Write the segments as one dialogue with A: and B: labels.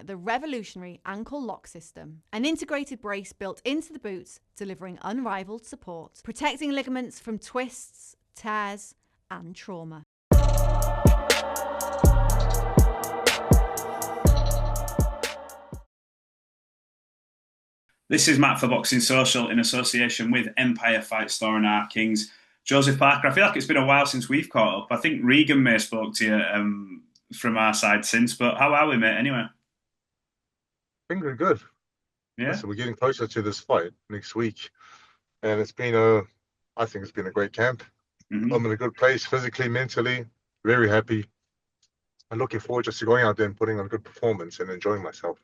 A: the revolutionary ankle lock system, an integrated brace built into the boots, delivering unrivaled support, protecting ligaments from twists, tears, and trauma.
B: This is Matt for Boxing Social in association with Empire Fight Store and Art Kings. Joseph Parker, I feel like it's been a while since we've caught up. I think Regan may have spoke to you from our side since, but how are we, mate, anyway?
C: I think we're good.
B: Yeah?
C: Listen, we're getting closer to this fight next week, and I think it's been a great camp.
B: Mm-hmm.
C: I'm in a good place physically, mentally, very happy. I'm looking forward just to going out there and putting on a good performance and enjoying myself.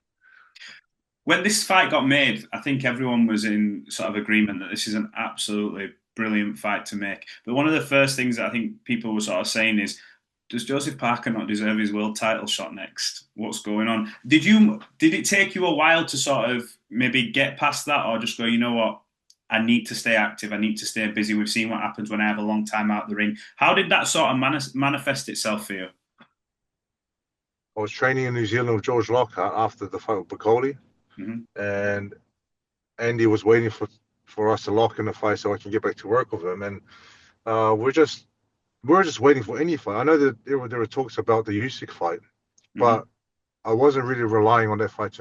B: When this fight got made, I think everyone was in sort of agreement that this is an absolutely brilliant fight to make. But one of the first things that I think people were sort of saying is, does Joseph Parker not deserve his world title shot next? What's going on? Did it take you a while to sort of maybe get past that, or just go, you know what, I need to stay active, I need to stay busy. We've seen what happens when I have a long time out the ring. How did that sort of manifest itself for you?
C: I was training in New Zealand with George Lockhart after the fight with Bacoli, and Andy was waiting for us to lock in the fight so I can get back to work with him. And we're just waiting for any fight. I know that there were talks about the Usyk fight, but I wasn't really relying on that fight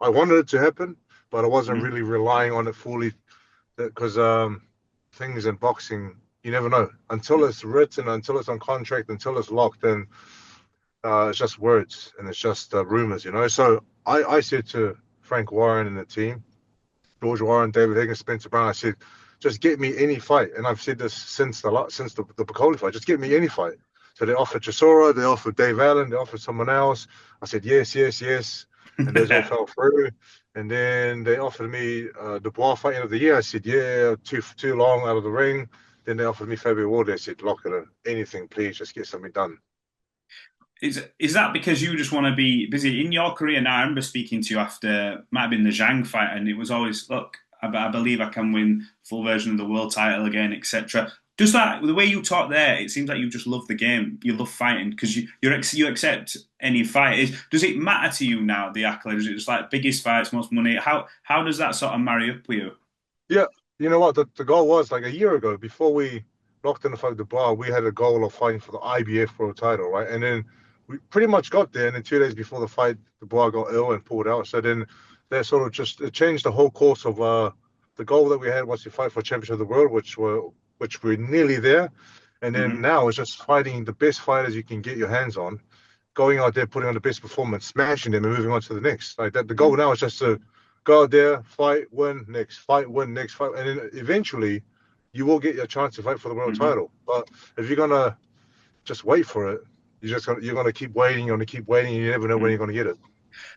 C: I wanted it to happen, but I wasn't really relying on it fully, because things in boxing, you never know until it's written, until it's on contract, until it's locked in. It's just words and it's just rumors, So I said to Frank Warren and the team, George Warren, David Higgins, Spencer Brown, I said, just get me any fight. And I've said this since the Bacoli fight, just get me any fight. So they offered Chisora, they offered Dave Allen, they offered someone else. I said, yes. And those all fell through. And then they offered me the Dubois fight end of the year. I said, yeah, too long out of the ring. Then they offered me Fabio Wardley. I said, lock it in. Anything, please, just get something done.
B: Is that because you just want to be busy in your career now? I remember speaking to you after, might have been the Zhang fight, and it was always, look, I believe I can win full version of the world title again, etc. Just that, the way you talk there, it seems like you just love the game. You love fighting because you accept any fight. Does it matter to you now, the accolade? Is it just like biggest fights, most money? How does that sort of marry up with you?
C: Yeah, you know what? The goal was like a year ago, before we locked in the fight with Dubois, we had a goal of fighting for the IBF world title, right? And then we pretty much got there, and then 2 days before the fight, Dubois got ill and pulled out. So then that sort of just changed the whole course of the goal that we had was to fight for championship of the world, which we're nearly there. And then now it's just fighting the best fighters you can get your hands on, going out there, putting on the best performance, smashing them, and moving on to the next. Like that, the goal now is just to go out there, fight, win, next, fight, win, next, fight, and then eventually you will get your chance to fight for the world title. But if you're gonna just wait for it, you're gonna keep waiting, and you never know when you're gonna get it.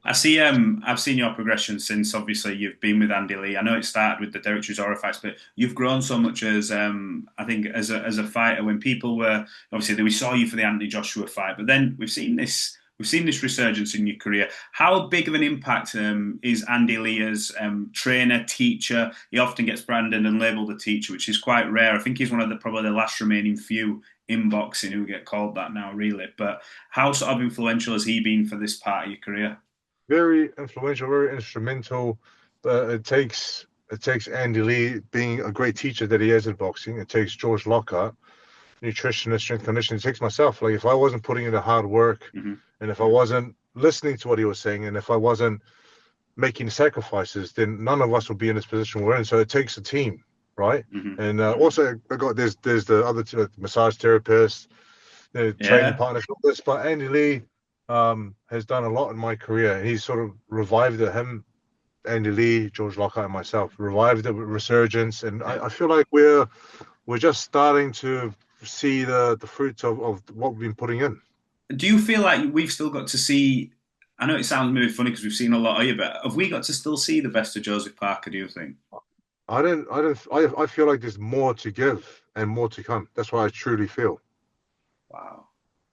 B: I see. I've seen your progression since obviously you've been with Andy Lee. I know it started with the Derek Chisora fights, but you've grown so much as I think as a fighter. When people were obviously we saw you for the Anthony Joshua fight, but then we've seen this resurgence in your career. How big of an impact is Andy Lee as trainer, teacher? He often gets branded and labelled a teacher, which is quite rare. I think he's one of probably the last remaining few in boxing who get called that now, really. But how sort of influential has he been for this part of your career?
C: Very influential, very instrumental. It takes Andy Lee being a great teacher that he is in boxing. It takes George Lockhart, nutritionist, strength conditioning. It takes myself. Like if I wasn't putting in the hard work, and if I wasn't listening to what he was saying, and if I wasn't making sacrifices, then none of us would be in this position we're in. So it takes a team, right? And also there's the other two, massage therapists, training partners, all this. But Andy Lee has done a lot in my career. He's sort of revived him, Andy Lee, George Lockhart, and myself, revived the resurgence. And I feel like we're just starting to see the fruits of what we've been putting in.
B: Do you feel like we've still got to see? I know it sounds maybe funny because we've seen a lot of you, but have we got to still see the best of Joseph Parker? Do you think?
C: I feel like there's more to give and more to come. That's what I truly feel.
B: Wow.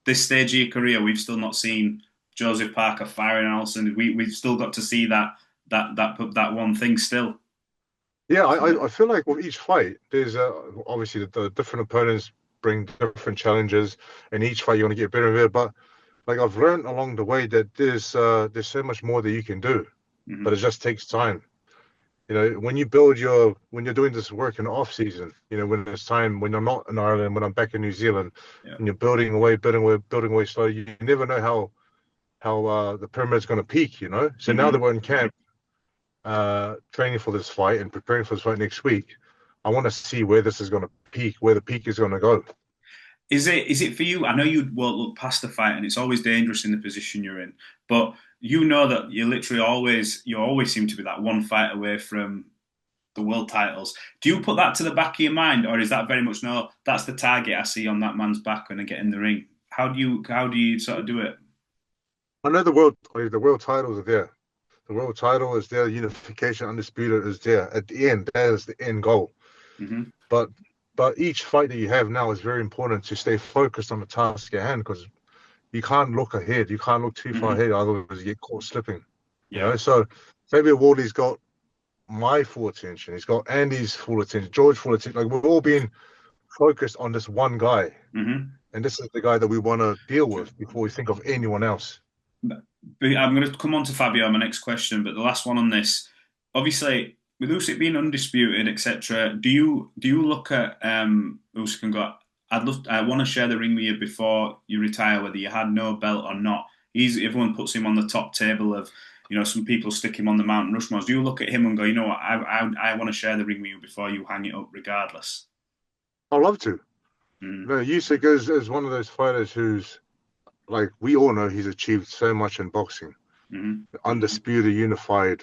B: This stage of your career, we've still not seen Joseph Parker firing on all cylinders. We've still got to see that one thing still.
C: Yeah, I feel like with each fight, there's obviously the different opponents bring different challenges, and each fight you want to get better and better. But like I've learned along the way that there's so much more that you can do, but it just takes time. You know, when you're doing this work in the off season, you know, when it's time, when I'm not in Ireland, when I'm back in New Zealand, and you're building away slowly, you never know how the pyramid's going to peak, you know. So now that we're in camp, training for this fight and preparing for this fight next week, I want to see where this is going to peak, where the peak is going to go.
B: Is it for you? I know you won't look past the fight, and it's always dangerous in the position you're in. But you know that you always seem to be that one fight away from the world titles. Do you put that to the back of your mind, or is that very much no? That's the target I see on that man's back when I get in the ring. How do you sort of do it?
C: I know the world titles are there. The world title is there. Unification, undisputed is there. At the end, that is the end goal.
B: Mm-hmm.
C: But each fight that you have now is very important to stay focused on the task at hand, because you can't look ahead. You can't look too far ahead, otherwise you get caught slipping. You know, so Fabio Wardley's got my full attention. He's got Andy's full attention, George's full attention. Like, we're all being focused on this one guy. And this is the guy that we want to deal with before we think of anyone else.
B: I'm going to come on to Fabio on my next question, but the last one on this, obviously, with Usyk being undisputed, etc., do you look at Usyk and go, I want to share the ring with you before you retire, whether you had no belt or not? Everyone puts him on the top table of, you know, some people stick him on the Mountain Rushmores. Do you look at him and go, you know what, I want to share the ring with you before you hang it up, regardless?
C: I'd love to. No, Usyk is one of those fighters who's, like, we all know he's achieved so much in boxing. Undisputed, unified,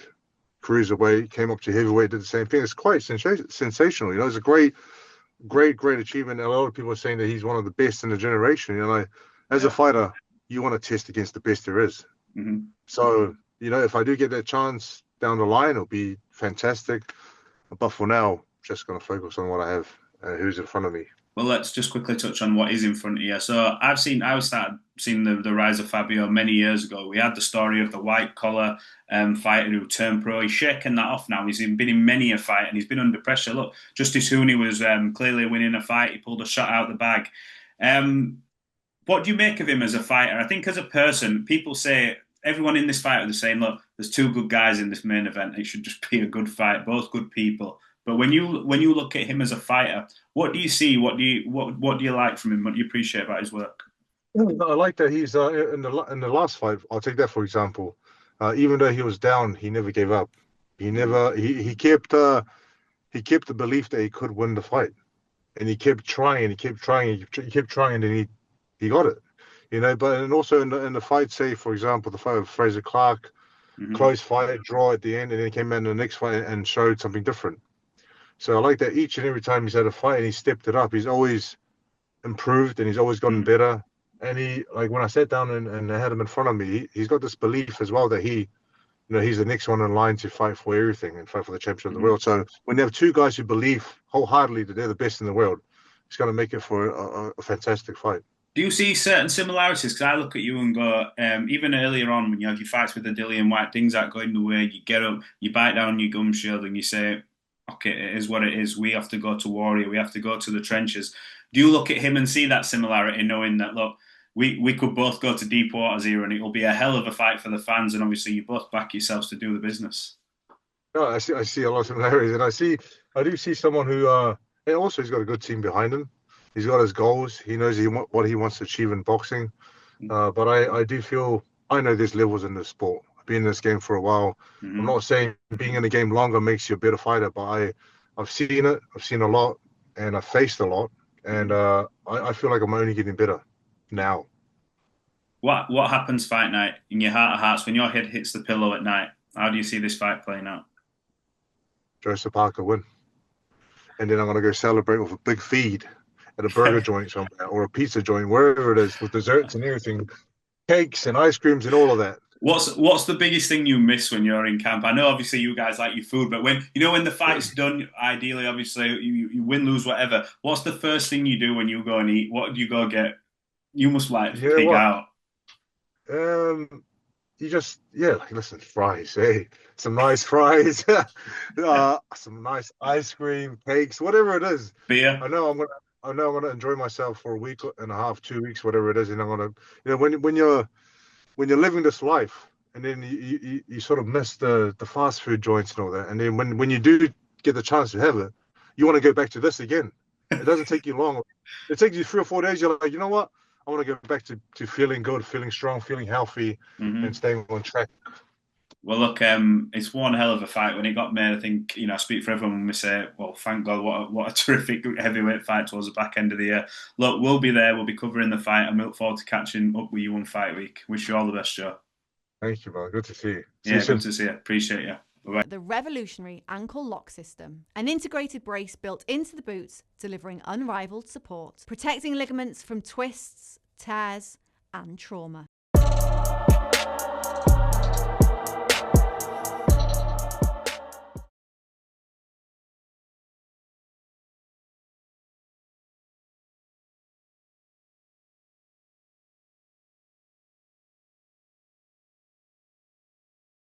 C: cruiserweight, came up to heavyweight, did the same thing. It's quite sensational. You know, it's a great achievement. And a lot of people are saying that he's one of the best in the generation. You know, as a fighter, you want to test against the best there is. So, you know, if I do get that chance down the line, it'll be fantastic. But for now, just going to focus on what I have, who's in front of me.
B: Well, let's just quickly touch on what is in front of you. So I started seeing the rise of Fabio many years ago. We had the story of the white collar fighter who turned pro. He's shaken that off now. He's been in many a fight and he's been under pressure. Look, Justice Hooney was clearly winning a fight. He pulled a shot out the bag. What do you make of him as a fighter? I think as a person, people say, everyone in this fight are saying, look, there's two good guys in this main event. It should just be a good fight, both good people. But when you look at him as a fighter, what do you see? What do you like from him? What do you appreciate about his work?
C: I like that he's in the last fight. I'll take that for example. Even though he was down, he never gave up. He kept the belief that he could win the fight, and he kept trying. He kept trying, and he got it. You know, and also in the fight, say for example, the fight with Fraser Clark, close fight, draw at the end, and then he came in the next fight and showed something different. So I like that each and every time he's had a fight and he stepped it up, he's always improved and he's always gotten better. And he, like, when I sat down and I had him in front of me, he's got this belief as well that he's the next one in line to fight for everything and fight for the championship of the world. So when you have two guys who believe wholeheartedly that they're the best in the world, it's going to make it for a fantastic fight.
B: Do you see certain similarities? Because I look at you and go, even earlier on when you had your fights with the Dillian White, things aren't going the way, you get up, you bite down your gum shield and you say, okay, it is what it is. We have to go to Warrior. We have to go to the trenches. Do you look at him and see that similarity, knowing that, look, we could both go to deep waters here and it'll be a hell of a fight for the fans, and obviously you both back yourselves to do the business?
C: No, I see a lot of similarities, and I do see someone who, and also he's got a good team behind him. He's got his goals. He knows what he wants to achieve in boxing. But I do feel, I know there's levels in this sport. I've been in this game for a while. I'm not saying being in the game longer makes you a better fighter, but I've seen it. I've seen a lot, and I've faced a lot, and I feel like I'm only getting better now.
B: What happens fight night in your heart of hearts when your head hits the pillow at night? How do you see this fight playing out?
C: Joseph Parker win, and then I'm gonna go celebrate with a big feed at a burger joint somewhere or a pizza joint, wherever it is, with desserts and everything, cakes and ice creams and all of that.
B: What's the biggest thing you miss when you're in camp? I know obviously you guys like your food, but when the fight's done, ideally, obviously you win, lose, whatever. What's the first thing you do when you go and eat? What do you go get? You must pig out.
C: You just listen, fries, some nice fries, some nice ice cream, cakes, whatever it is.
B: Beer.
C: I know I'm gonna. I know I'm going to enjoy myself for a week and a half, 2 weeks, whatever it is, and I'm going to, when you're living this life, and then you sort of miss the fast food joints and all that, and then when you do get the chance to have it, you want to go back to this again. It doesn't take you long. It takes you 3 or 4 days. You're like, you know what? I want to go back to feeling good, feeling strong, feeling healthy, and staying on track.
B: Well, look, it's one hell of a fight. When it got made, I think, I speak for everyone when we say, well, thank God, what a terrific heavyweight fight towards the back end of the year. Look, we'll be there. We'll be covering the fight, and we look forward to catching up with you on Fight Week. Wish you all the best, Joe.
C: Thank you, man. Good to see you.
B: Good to see you. Appreciate you. Bye-bye.
A: The revolutionary ankle lock system, an integrated brace built into the boots, delivering unrivaled support, protecting ligaments from twists, tears, and trauma.